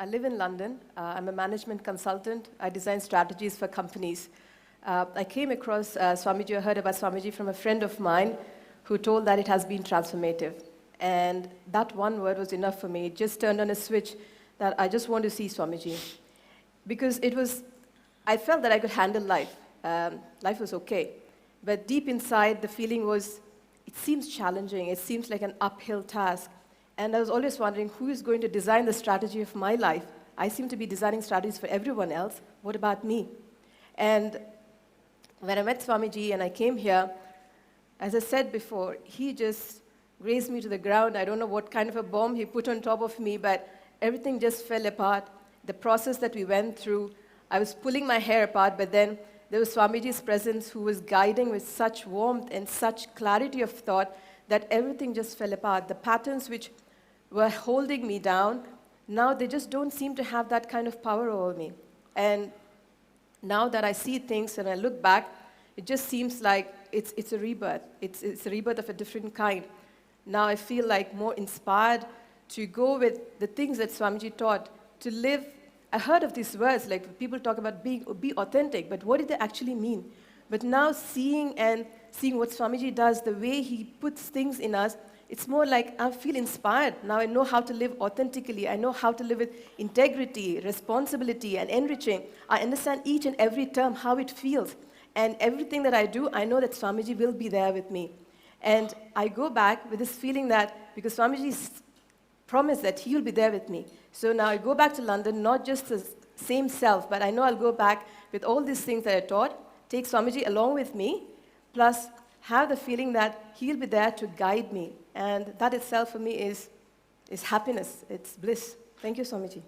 I live in London. I'm a management consultant. I design strategies for companies. I came across Swamiji, I heard about Swamiji from a friend of mine who told that it has been transformative. And that one word was enough for me. It just turned on a switch that I just want to see Swamiji. Because I felt that I could handle life. Life was okay. But deep inside, the feeling was, it seems challenging. It seems like an uphill task. And I was always wondering, who is going to design the strategy of my life? I seem to be designing strategies for everyone else. What about me? And when I met Swamiji and I came here, as I said before, he just raised me to the ground. I don't know what kind of a bomb he put on top of me, but everything just fell apart. The process that we went through, I was pulling my hair apart, but then there was Swamiji's presence who was guiding with such warmth and such clarity of thought that everything just fell apart. The patterns which were holding me down, now they just don't seem to have that kind of power over me. And now that I see things and I look back, it just seems like it's a rebirth. It's a rebirth of a different kind. Now I feel like more inspired to go with the things that Swamiji taught, to live. I heard of these words, like people talk about be authentic, but what did they actually mean? But now seeing what Swamiji does, the way he puts things in us, it's more like I feel inspired. Now I know how to live authentically. I know how to live with integrity, responsibility, and enriching. I understand each and every term, how it feels. And everything that I do, I know that Swamiji will be there with me. And I go back with this feeling that, because Swamiji's promised that he will be there with me. So now I go back to London, not just the same self, but I know I'll go back with all these things that I taught, take Swamiji along with me, plus have the feeling that he'll be there to guide me. And that itself for me is happiness. It's bliss. Thank you, Swamiji.